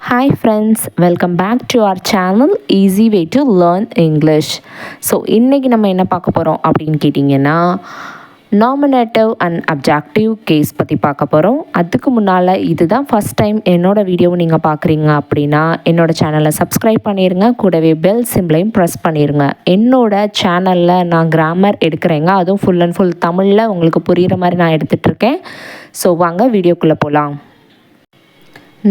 Hi friends, welcome back to our channel Easy Way to Learn English. So இன்றைக்கி நம்ம என்ன பார்க்க போகிறோம் அப்படின்னு கேட்டிங்கன்னா நாமினேட்டிவ் அண்ட் அப்ஜெக்டிவ் கேஸ் பற்றி பார்க்க போகிறோம். அதுக்கு முன்னால் இதுதான் ஃபஸ்ட் டைம் என்னோடய வீடியோவை நீங்கள் பார்க்குறீங்க அப்படின்னா என்னோடய சேனலை சப்ஸ்கிரைப் பண்ணிடுங்க, கூடவே பெல் சிம்பிளையும் ப்ரெஸ் பண்ணிடுங்க. என்னோடய சேனலில் நான் கிராமர் எடுக்கிறேங்க, அதுவும் ஃபுல் அண்ட் ஃபுல் தமிழில் உங்களுக்கு புரிகிற மாதிரி நான் எடுத்துகிட்ருக்கேன். ஸோ வாங்க வீடியோக்குள்ளே போகலாம்.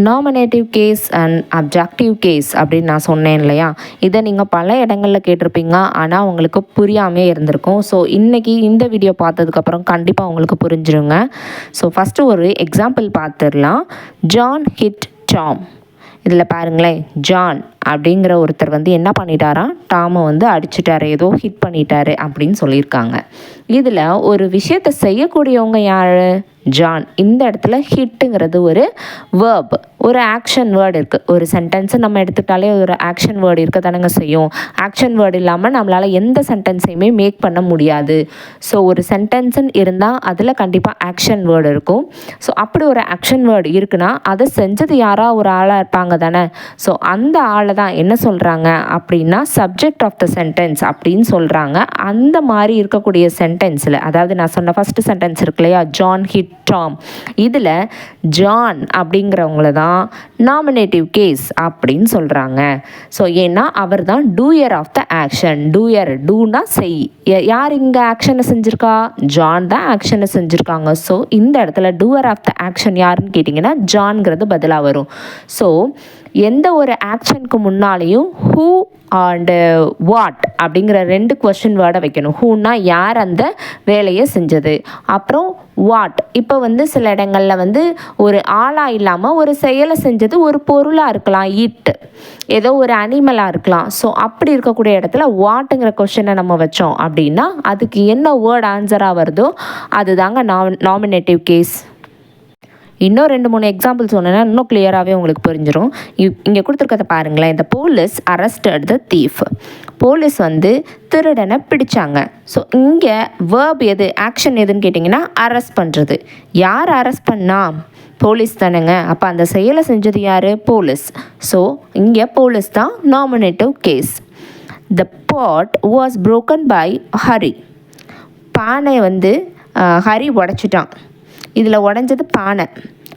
Nominative case and objective case அப்படின்னு நான் சொன்னேன் இல்லையா, இதை நீங்கள் பல இடங்களில் கேட்டிருப்பீங்க, ஆனால் உங்களுக்கு புரியாமே இருந்திருக்கும். ஸோ இன்றைக்கி இந்த வீடியோ பார்த்ததுக்கப்புறம் கண்டிப்பாக உங்களுக்கு புரிஞ்சிருங்க. ஸோ ஃபஸ்ட்டு ஒரு எக்ஸாம்பிள் பார்த்துடலாம். John hit Tom. இதில் பாருங்களேன், ஜான் அப்படிங்கிற ஒருத்தர் என்ன பண்ணிட்டாராம், டாமை அடிச்சிட்டாரு, ஏதோ ஹிட் பண்ணிட்டாரு அப்படின்னு சொல்லியிருக்காங்க. இதில் ஒரு விஷயத்தை செய்யக்கூடியவங்க யார்? ஜான். இந்த இடத்துல ஹிட்டுங்கிறது ஒரு வேர்ப், ஒரு ஆக்ஷன் வேர்டு இருக்குது. ஒரு சென்டென்ஸை நம்ம எடுத்துக்கிட்டாலே ஒரு ஆக்ஷன் வேர்டு இருக்க தானங்க செய்யும். ஆக்ஷன் வேர்டு இல்லாமல் நம்மளால் எந்த சென்டென்ஸையுமே மேக் பண்ண முடியாது. ஸோ ஒரு சென்டென்ஸுன்னு இருந்தால் அதில் கண்டிப்பாக ஆக்ஷன் வேர்டு இருக்கும். ஸோ அப்படி ஒரு ஆக்ஷன் வேர்டு இருக்குன்னா அதை செஞ்சது யாராக ஒரு ஆளாக இருப்பாங்க தானே. ஸோ அந்த ஆளை தான் என்ன சொல்கிறாங்க அப்படின்னா சப்ஜெக்ட் ஆஃப் த சென்டென்ஸ் அப்படின்னு சொல்கிறாங்க. அந்த மாதிரி இருக்கக்கூடிய சென்டென்ஸில், அதாவது நான் சொன்ன ஃபஸ்ட்டு சென்டென்ஸ் இருக்கு இல்லையா, ஜான் ஹிட் டாம், இதில் ஜான் அப்படிங்கிறவங்கள தான் நாமினேட்டிவ் கேஸ் அப்படின்னு சொல்கிறாங்க. ஸோ ஏன்னா அவர் தான் டூயர் ஆஃப் த ஆக்ஷன். டூனா செய். யார் இங்கே ஆக்ஷனை செஞ்சுருக்கா? ஜான் தான் ஆக்ஷனை செஞ்சுருக்காங்க. ஸோ இந்த இடத்துல டூயர் ஆஃப் த ஆக்ஷன் யாருன்னு கேட்டிங்கன்னா ஜான்ங்கிறது பதிலாக வரும். ஸோ எந்த ஒரு ஆக்ஷனுக்கு முன்னாலேயும் ஹூ அண்டு வாட் அப்படிங்கிற 2 கொஸ்டின் வேர்டை வைக்கணும். ஹூனா யார் அந்த வேலையை செஞ்சது, அப்புறம் வாட். இப்போ சில இடங்களில் ஒரு ஆளாக இல்லாமல் ஒரு செயலை செஞ்சது ஒரு பொருளாக இருக்கலாம், இட் ஏதோ ஒரு அனிமலாக இருக்கலாம். ஸோ அப்படி இருக்கக்கூடிய இடத்துல வாட்டுங்கிற கொஸ்டினை நம்ம வச்சோம் அப்படின்னா அதுக்கு என்ன வேர்ட் ஆன்சராக வருதோ அதுதாங்க நாமினேட்டிவ் கேஸ். இன்னும் 2-3 எக்ஸாம்பிள் சொன்னேன்னா இன்னும் கிளியராகவே உங்களுக்கு புரிஞ்சிடும். இங்கே கொடுத்துருக்கத பாருங்களேன். இந்த போலீஸ் அரெஸ்டட் த தீஃப். போலீஸ் திருடனை பிடிச்சாங்க. ஸோ இங்கே வேர்ப் எது, ஆக்ஷன் எதுன்னு கேட்டிங்கன்னா அரெஸ்ட் பண்ணுறது. யார் அரெஸ்ட் பண்ணா? போலீஸ் தானேங்க. அப்போ அந்த செயலை செஞ்சது யார்? போலீஸ். ஸோ இங்கே போலீஸ் தான் nominative case. The pot was broken by Hari. பானை ஹரி உடைச்சிட்டான். இதில் உடஞ்சது பானை.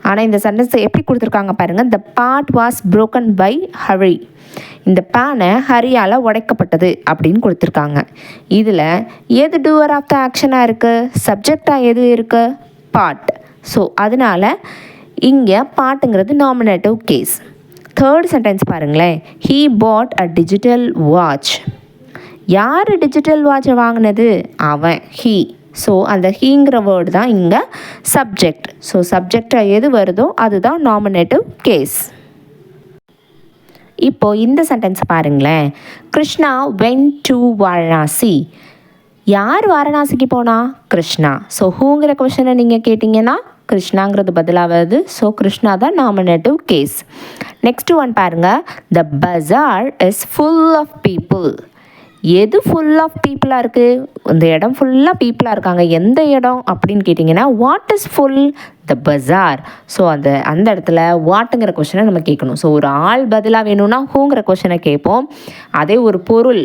ஆனால் இந்த சென்டென்ஸை எப்படி கொடுத்துருக்காங்க பாருங்கள். த pot was broken by Hari. இந்த பானை ஹரியால் உடைக்கப்பட்டது அப்படின்னு கொடுத்துருக்காங்க. இதில் எது டூவர் ஆஃப் த ஆக்ஷனாக இருக்குது? சப்ஜெக்டாக எது இருக்குது? பாட். ஸோ அதனால் இங்கே பாட்டுங்கிறது நாமினேட்டிவ் கேஸ். தேர்ட் சென்டென்ஸ் பாருங்களேன். He bought a digital watch. யார் டிஜிட்டல் வாட்சை வாங்கினது? அவன், ஹீ. ஸோ அந்த ஹீங்கிற வேர்டு தான் இங்கே சப்ஜெக்ட். ஸோ சப்ஜெக்டாக எது வருதோ அதுதான் நாமினேட்டிவ் கேஸ். இப்போது இந்த சென்டென்ஸ் பாருங்களேன். Krishna went to Varanasi. யார் வாரணாசிக்கு போனா? கிருஷ்ணா. ஸோ ஹூங்கிற கொஷனை நீங்கள் கேட்டிங்கன்னா கிருஷ்ணாங்கிறது பதிலாவது. ஸோ கிருஷ்ணா தான் நாமினேட்டிவ் கேஸ். நெக்ஸ்ட் ஒன் பாருங்கள். த பஜார் இஸ் ஃபுல் ஆஃப் பீப்புள். எது ஃபுல் ஆஃப் பீப்புளாக இருக்குது? இந்த இடம் ஃபுல்லாக பீப்புளாக இருக்காங்க. எந்த இடம் அப்படின்னு கேட்டிங்கன்னா what is full? The bazaar. So அந்த இடத்துல வாட்டுங்கிற கொஷனை நம்ம கேட்கணும். ஸோ ஒரு ஆள் பதிலாக வேணும்னா ஹூங்கிற கொஷனை கேட்போம். அதே ஒரு பொருள்,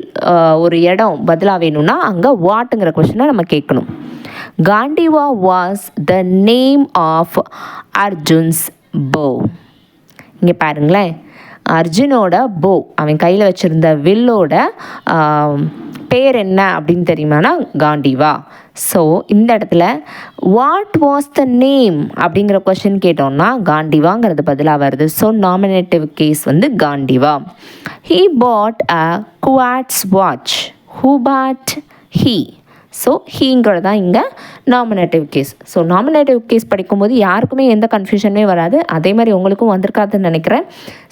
ஒரு இடம் பதிலாக வேணும்னா அங்கே வாட்டுங்கிற கொஷனை நம்ம கேட்கணும். Gandiva was the name of Arjun's bow. இங்கே பாருங்களேன், அர்ஜுனோட போ, அவன் கையில் வச்சுருந்த வில்லோட பேர் என்ன அப்படின்னு தெரியுமானா காண்டிவா. ஸோ இந்த இடத்துல வாட் வாஸ் த நேம் அப்படிங்கிற கொஸ்டின் கேட்டோம்னா காண்டிவாங்கிறது பதிலாக வருது. So nominative case Gandiva. He bought a quartz watch. Who bought? He. So ஹீங்கிறது தான் இங்கே nominative case. So nominative case படிக்கும்போது யாருக்குமே எந்த கன்ஃபியூஷனுமே வராது. அதே மாதிரி உங்களுக்கும் வந்திருக்காதுன்னு நினைக்கிறேன்.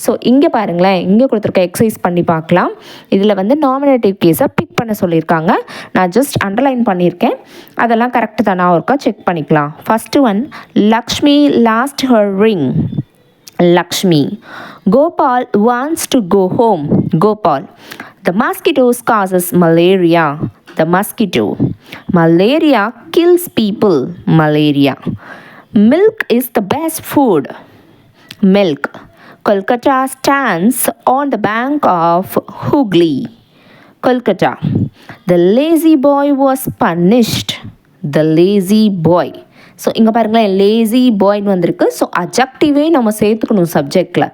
ஸோ இங்கே பாருங்களேன், இங்கே கொடுத்துருக்க எக்ஸசைஸ் பண்ணி பார்க்கலாம். இதில் நாமினேட்டிவ் கேஸை பிக் பண்ண சொல்லியிருக்காங்க. நான் ஜஸ்ட் அண்டர்லைன் பண்ணியிருக்கேன். அதெல்லாம் கரெக்டு தானா ஒருக்கா செக் பண்ணிக்கலாம். First one, Lakshmi last her ring. Lakshmi. Gopal wants to go home. Gopal. The mosquitoes causes malaria. The mosquito. Malaria kills people. Malaria. Milk is the best food. Milk. Kolkata stands on the bank of Hooghly. Kolkata. The lazy boy was punished. The lazy boy. So இங்கே பாருங்களேன், lazy பாய்னு வந்திருக்கு. So அப்ஜெக்டிவே நம்ம சேர்த்துக்கணும் சப்ஜெக்டில்.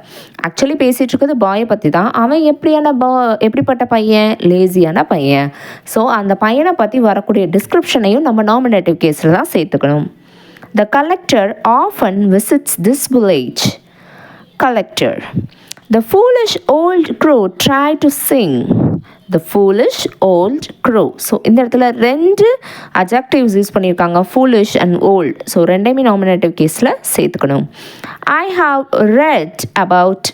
Actually பேசிகிட்டு இருக்கிறது பாயை பற்றி தான். அவன் எப்படிப்பட்ட பையன்? லேசியான பையன். ஸோ அந்த பையனை பற்றி வரக்கூடிய டிஸ்கிரிப்ஷனையும் நம்ம நாமினேட்டிவ் கேஸில் தான் சேர்த்துக்கணும். The collector often visits this village. Collector. The foolish old crow tried to sing. The foolish old crow. So இந்த இடத்துல ரெண்டு அட்ஜெக்டிவ்ஸ் யூஸ் பண்ணியிருக்காங்க, foolish and old. ஸோ ரெண்டையுமே நாமினேட்டிவ் கேஸில் சேர்த்துக்கணும். I have read about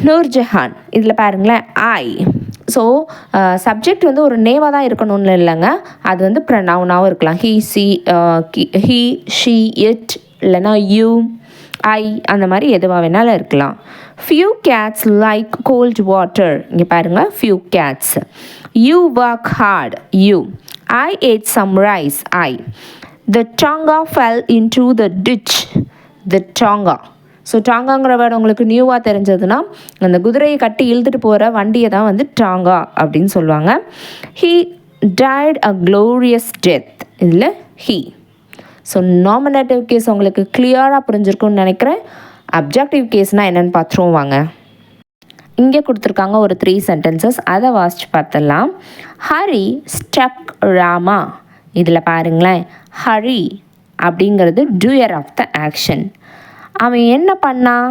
Nurjahan. இதில் பாருங்களேன், ஐ. ஸோ சப்ஜெக்ட் வந்து ஒரு நேவாக தான் இருக்கணும்னு இல்லைங்க, அது வந்து ப்ரனவுனாகவும் இருக்கலாம். ஹீ ஷீ இட், இல்லைனா யூ, ஐ, அந்த மாதிரி எதுவாக வேணாலும் இருக்கலாம். Few cats like cold water. இங்கே பாருங்கள், few cats. You work hard, you. I ate some rice, I. The tonga fell into the ditch, the tonga. So டாங்காங்கிற வேர்டு உங்களுக்கு நியூவாக தெரிஞ்சதுன்னா, அந்த குதிரையை கட்டி இழுத்துட்டு போகிற வண்டியை தான் வந்து டாங்கா அப்படின்னு சொல்லுவாங்க. He tight a glorious death, இதில் ஹீ. ஸோ நாமினேட்டிவ் கேஸ் உங்களுக்கு கிளியராக புரிஞ்சிருக்கும்னு நினைக்கிறேன். அப்ஜெக்டிவ் கேஸ்னால் என்னென்னு பார்த்துருவோம் வாங்க. இங்கே கொடுத்துருக்காங்க ஒரு 3 சென்டென்சஸ், அதை வாசித்து பார்த்துடலாம். ஹரி ஸ்டக் ராமா. இதில் பாருங்களேன், ஹரி அப்படிங்கிறது டூயர் ஆஃப் த ஆக்ஷன். அவன் என்ன பண்ணான்?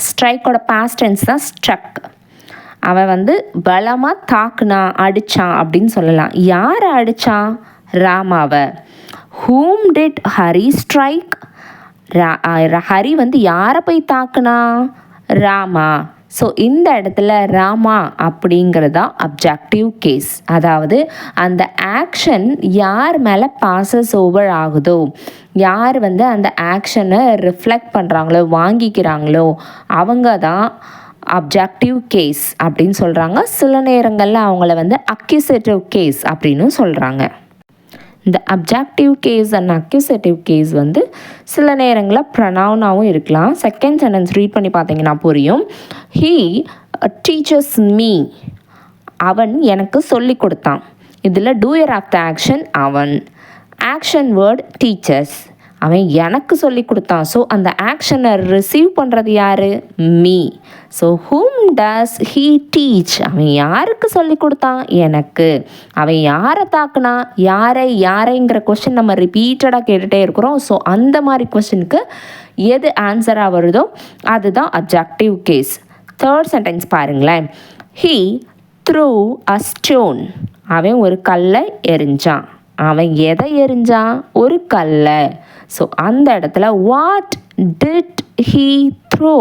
ஸ்ட்ரைக்கோட பாஸ்ட் டென்ஸ் தான் ஸ்ட்ரக். அவன் வந்து பலமாக தாக்குனான், அடித்தான் அப்படின்னு சொல்லலாம். யாரை அடித்தான்? ராமாவை. whom did Hari strike? Hari வந்து யாரை போய் தாக்குனா? ராமா. ஸோ இந்த இடத்துல ராமா அப்படிங்கிறது தான் அப்ஜெக்டிவ் கேஸ். அதாவது அந்த ஆக்ஷன் யார் மேலே பாசஸ் ஓவர் ஆகுதோ, யார் வந்து அந்த ஆக்ஷனை ரிஃப்ளெக்ட் பண்ணுறாங்களோ, வாங்கிக்கிறாங்களோ, அவங்க தான் அப்ஜெக்டிவ் கேஸ் அப்படின்னு சொல்கிறாங்க. சில நேரங்களில் அவங்கள வந்து அக்யூசேட்டிவ் கேஸ் அப்படின்னு சொல்கிறாங்க. இந்த objective case and accusative case வந்து சில நேரங்களில் ப்ரனவுனாகவும் இருக்கலாம். செகண்ட் சென்டென்ஸ் ரீட் பண்ணி பார்த்தீங்கன்னா புரியும். He teachers me. அவன் எனக்கு சொல்லி கொடுத்தான். இதில் டூயர் ஆஃப் த ஆக்ஷன் அவன். Action word teachers. அவன் எனக்கு சொல்லி கொடுத்தான். ஸோ அந்த ஆக்ஷனை ரிசீவ் பண்ணுறது யார்? Me. So whom does he teach? அவன் யாருக்கு சொல்லி கொடுத்தான்? எனக்கு. அவன் யாரை தாக்குனா? யாரைங்கிற கொஸ்டின் நம்ம ரிப்பீட்டடாக கேட்டுகிட்டே இருக்கிறோம். ஸோ அந்த மாதிரி கொஸ்டினுக்கு எது ஆன்சராக வருதோ அதுதான் அப்ஜெக்டிவ் கேஸ். தேர்ட் சென்டென்ஸ் பாருங்களேன். He through a stone. அவன் ஒரு கல்லை எறிஞ்சான். அவன் எதை எறிஞ்சான்? ஒரு கல்லை. ஸோ அந்த இடத்துல வாட் டிட் ஹீ த்ரோ?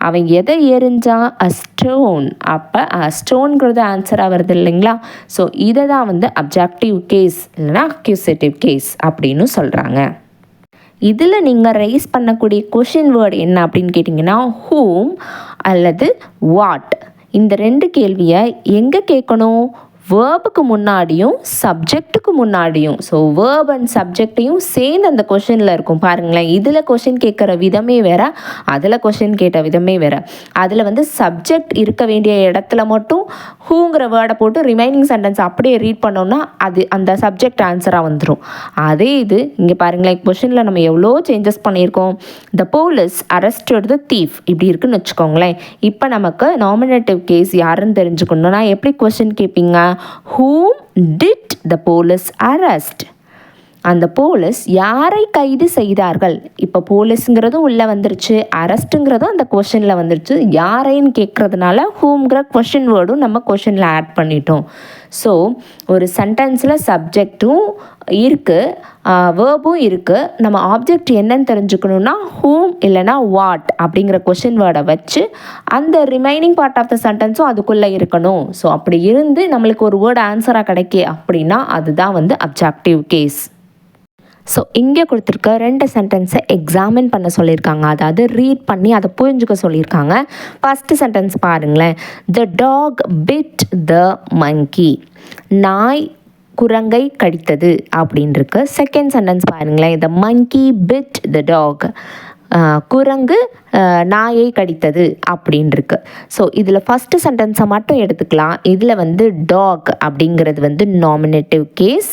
அவன் எதை எறிஞ்சான்? அ ஸ்டோன். அப்போ அ ஸ்டோன்கிறது ஆன்சராக வருது இல்லைங்களா? ஸோ இதை தான் வந்து அப்ஜெக்டிவ் கேஸ் இல்லைனா அக்யூசேட்டிவ் கேஸ் அப்படின்னு சொல்கிறாங்க. இதில் நீங்கள் ரைஸ் பண்ணக்கூடிய கொஷின் வேர்டு என்ன அப்படின்னு கேட்டிங்கன்னா ஹூம் அல்லது வாட். இந்த 2 கேள்வியை எங்கே கேட்கணும்? வேர்புக்கு முன்னாடியும் சப்ஜெக்ட்டுக்கு முன்னாடியும். ஸோ வேர்ப் அண்ட் சப்ஜெக்டையும் சேர்ந்து அந்த கொஷினில் இருக்கும் பாருங்களேன். இதில் கொஷின் கேட்குற விதமே வேறு, அதில் கொஷின் கேட்ட விதமே வேறு. அதில் வந்து சப்ஜெக்ட் இருக்க வேண்டிய இடத்துல மட்டும் ஹூங்கிற வேர்டை போட்டு ரிமைனிங் சென்டென்ஸ் அப்படியே ரீட் பண்ணோன்னா அது அந்த சப்ஜெக்ட் ஆன்சராக வந்துடும். அதே இது இங்கே பாருங்களேன், கொஷினில் நம்ம எவ்வளோ சேஞ்சஸ் பண்ணியிருக்கோம். The police arrested the thief இப்படி இருக்குன்னு வச்சுக்கோங்களேன். இப்போ நமக்கு நாமினேட்டிவ் கேஸ் யாருன்னு தெரிஞ்சுக்கணுன்னா எப்படி கொஷின் கேட்பீங்க? Whom did the police arrest? அந்த போலீஸ் யாரை கைது செய்தார்கள்? இப்போ போலீஸுங்கிறதும் உள்ளே வந்துருச்சு, அரெஸ்ட்டுங்கிறதும் அந்த கொஷனில் வந்துருச்சு. யாரைன்னு கேட்குறதுனால ஹூம்ங்கிற கொஷின் வேர்டும் நம்ம கொஷனில் ஆட் பண்ணிட்டோம். ஸோ ஒரு சென்டென்ஸில் சப்ஜெக்டும் இருக்குது, வேர்பும் இருக்குது. நம்ம ஆப்ஜெக்ட் என்னன்னு தெரிஞ்சுக்கணுன்னா ஹூம் இல்லைனா வாட் அப்படிங்கிற கொஷின் வேர்டை வச்சு அந்த ரிமைனிங் பார்ட் ஆஃப் த சென்டென்ஸும் அதுக்குள்ளே இருக்கணும். ஸோ அப்படி இருந்து நம்மளுக்கு ஒரு வேர்டு ஆன்சராக கிடைக்கே அப்படின்னா அதுதான் வந்து அப்ஜெக்டிவ் கேஸ். ஸோ இங்கே கொடுத்துருக்க 2 சென்டென்ஸை எக்ஸாமின் பண்ண சொல்லியிருக்காங்க, அதாவது ரீட் பண்ணி அதை புரிஞ்சுக்க சொல்லியிருக்காங்க. ஃபஸ்ட்டு சென்டென்ஸ் பாருங்களேன். த டாக் பிட் த மங்கி. நாய் குரங்கை கடித்தது அப்படின்னு இருக்கு. செகண்ட் சென்டென்ஸ் பாருங்களேன். த மங்கி பிட் த டாக். குரங்கு நாயை கடித்தது அப்படின்னு இருக்கு. ஸோ இதில் ஃபஸ்ட்டு சென்டென்ஸை மட்டும் எடுத்துக்கலாம். இதில் வந்து டாக் அப்படிங்கிறது வந்து நாமினேட்டிவ் கேஸ்,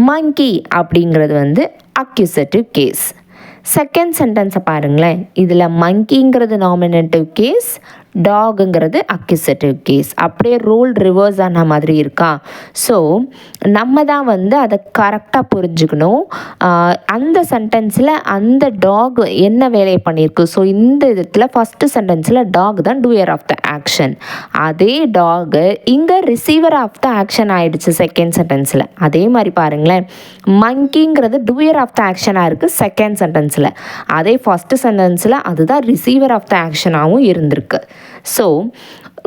மங்கி அப்படிங்கிறது வந்து அக்யூசேட்டிவ் கேஸ். செகண்ட் சென்டென்ஸை பாருங்களேன். இதில் மங்கிங்கிறது நாமினேட்டிவ் கேஸ், டாகுங்கிறது அக்யூசேட்டிவ் கேஸ். அப்படியே ரோல் ரிவர்ஸ் ஆன மாதிரி இருக்கா? ஸோ நம்ம தான் வந்து அதை கரெக்டாக புரிஞ்சுக்கணும். அந்த சென்டென்ஸில் அந்த டாக் என்ன வேலையை பண்ணியிருக்கு? ஸோ இந்த இதில் ஃபஸ்ட்டு சென்டென்ஸில் டாக் தான் டூயர் ஆஃப் த ஆக்ஷன். அதே டாகு இங்கே ரிசீவர் ஆஃப் த ஆக்ஷன் ஆகிடுச்சு செகண்ட் சென்டென்ஸில். அதே மாதிரி பாருங்களேன், மங்கிங்கிறது டூயர் ஆஃப் த ஆக்ஷனாக இருக்குது செகண்ட் சென்டென்ஸில். அதே ஃபஸ்ட்டு சென்டென்ஸில் அதுதான் ரிசீவர் ஆஃப் த ஆக்ஷனாகவும் இருந்திருக்கு. ஸோ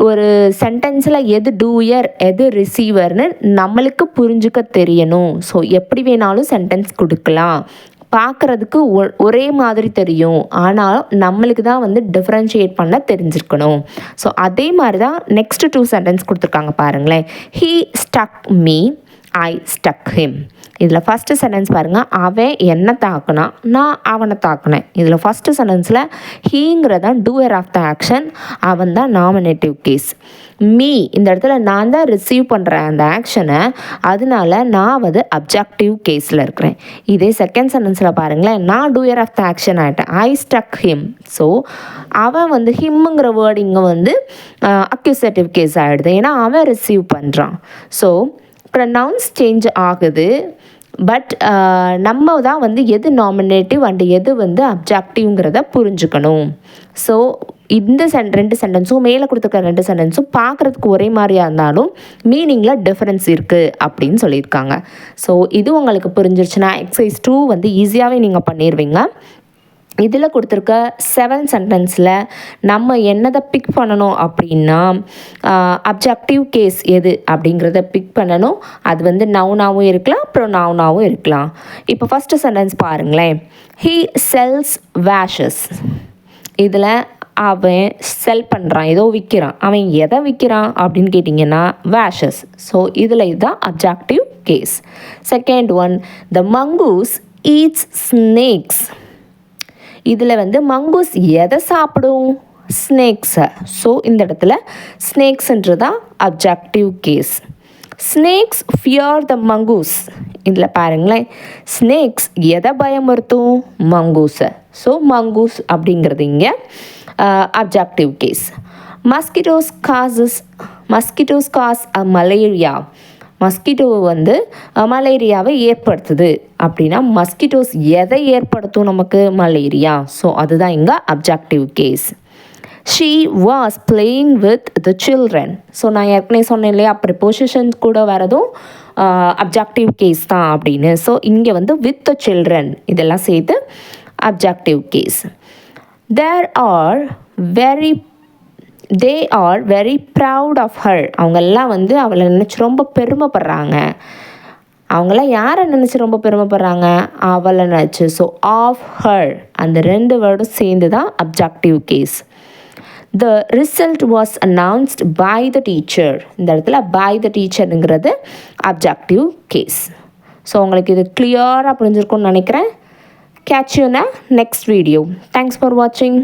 ஒரு சென்டென்ஸில் எது டூயர் எது ரிசீவர்னு நம்மளுக்கு புரிஞ்சுக்க தெரியணும். ஸோ எப்படி வேணாலும் சென்டென்ஸ் கொடுக்கலாம், பார்க்குறதுக்கு ஒரே மாதிரி தெரியும், ஆனால் நம்மளுக்கு தான் வந்து டிஃப்ரென்ஷியேட் பண்ண தெரிஞ்சிருக்கணும். ஸோ அதே மாதிரி தான் நெக்ஸ்ட் 2 சென்டென்ஸ் கொடுத்துருக்காங்க பாருங்களேன். He struck me, I struck him. இதில் ஃபஸ்ட்டு சென்டென்ஸ் பாருங்கள், அவன் என்னை தாக்குனா நான் அவனை தாக்குனேன். இதில் ஃபஸ்ட்டு சென்டென்ஸில் ஹீங்கிறதான் டூயர் ஆஃப் த ஆக்ஷன், அவன் தான் நாமினேட்டிவ் கேஸ். மீ இந்த இடத்துல நான் தான் ரிசீவ் பண்ணுறேன் அந்த ஆக்ஷனை, அதனால நான் வந்து அப்ஜெக்டிவ் கேஸில் இருக்கிறேன். இதே செகண்ட் சென்டென்ஸில் பாருங்களேன், நான் டூயர் ஆஃப் த ஆக்ஷன் ஆகிட்டேன், ஐ ஸ்டக் ஹிம். ஸோ அவன் வந்து ஹிம்முங்கிற வேர்டிங்க வந்து அக்யூசேட்டிவ் கேஸ் ஆகிடுது, ஏன்னா அவன் ரிசீவ் பண்ணுறான். ஸோ ப்ரனவுன்ஸ் சேஞ்ச் ஆகுது, பட் நம்ம தான் வந்து எது நாமினேட்டிவ் அண்டு எது வந்து அப்ஜெக்டிவ்ங்கிறத புரிஞ்சுக்கணும். ஸோ இந்த 2 சென்டென்ஸும் மேலே கொடுத்துருக்க 2 சென்டென்ஸும் பார்க்குறதுக்கு ஒரே மாதிரியாக இருந்தாலும் மீனிங்கில் டிஃப்ரென்ஸ் இருக்குது அப்படின்னு சொல்லியிருக்காங்க. ஸோ இது உங்களுக்கு புரிஞ்சிருச்சுன்னா எக்ஸசைஸ் 2 வந்து ஈஸியாகவே நீங்கள் பண்ணிடுவீங்க. இதில் கொடுத்துருக்க 7 சென்டென்ஸில் நம்ம என்னதை பிக் பண்ணணும் அப்படின்னா, அப்ஜெக்டிவ் கேஸ் எது அப்படிங்கிறத பிக் பண்ணணும். அது வந்து நவுனாகவும் இருக்கலாம், ப்ரொனவுனாகவும் இருக்கலாம். இப்போ ஃபஸ்ட்டு சென்டென்ஸ் பாருங்களேன், ஹீ செல்ஸ் வேஷஸ். இதில் அவன் செல் பண்ணுறான், ஏதோ விற்கிறான். அவன் எதை விற்கிறான் அப்படின்னு கேட்டிங்கன்னா வேஷஸ். ஸோ இதில் இதுதான் objective case. Second one, the mongoose eats snakes. இதில் வந்து மங்கூஸ் எதை சாப்பிடும்? ஸ்னேக்ஸை. ஸோ இந்த இடத்துல ஸ்னேக்ஸ்ன்றதான் objective case. Snakes fear the mongoose. இதில் பாருங்களேன், ஸ்னேக்ஸ் எதை பயமுறுத்தும்? மங்கூஸை. ஸோ மங்கூஸ் அப்படிங்கிறது இங்கே அப்ஜெக்டிவ் கேஸ். மஸ்கிட்டோஸ் காஸ் அ மலேரியா. மஸ்கிட்டோ வந்து மலேரியாவை ஏற்படுத்துது அப்படின்னா மஸ்கிட்டோஸ் எதை ஏற்படுத்தும்? நமக்கு மலேரியா. ஸோ அதுதான் இங்கே objective case. She was playing with the children. So நான் ஏற்கனவே சொன்னேன் இல்லையா, ப்ரிபோசிஷன்ஸ் கூட வரதும் அப்ஜெக்டிவ் கேஸ் தான் அப்படின்னு. ஸோ இங்கே வந்து வித் த சில்ட்ரன் இதெல்லாம் சேர்த்து objective case. they are very proud of her. அவங்கெல்லாம் வந்து அவளை நினச்சி ரொம்ப பெருமைப்படுறாங்க. அவங்களாம் யாரை நினச்சி ரொம்ப பெருமைப்படுறாங்க? அவளை நினச்சி. ஸோ ஆஃப் ஹர் அந்த 2 வேர்டும் சேர்ந்து தான் objective case. The result was announced by the teacher. இந்த இடத்துல பை த டீச்சருங்கிறது அப்ஜெக்டிவ் கேஸ். ஸோ உங்களுக்கு இது கிளியராக புரிஞ்சிருக்கும்னு நினைக்கிறேன். Catch you in the next video. Thanks for watching.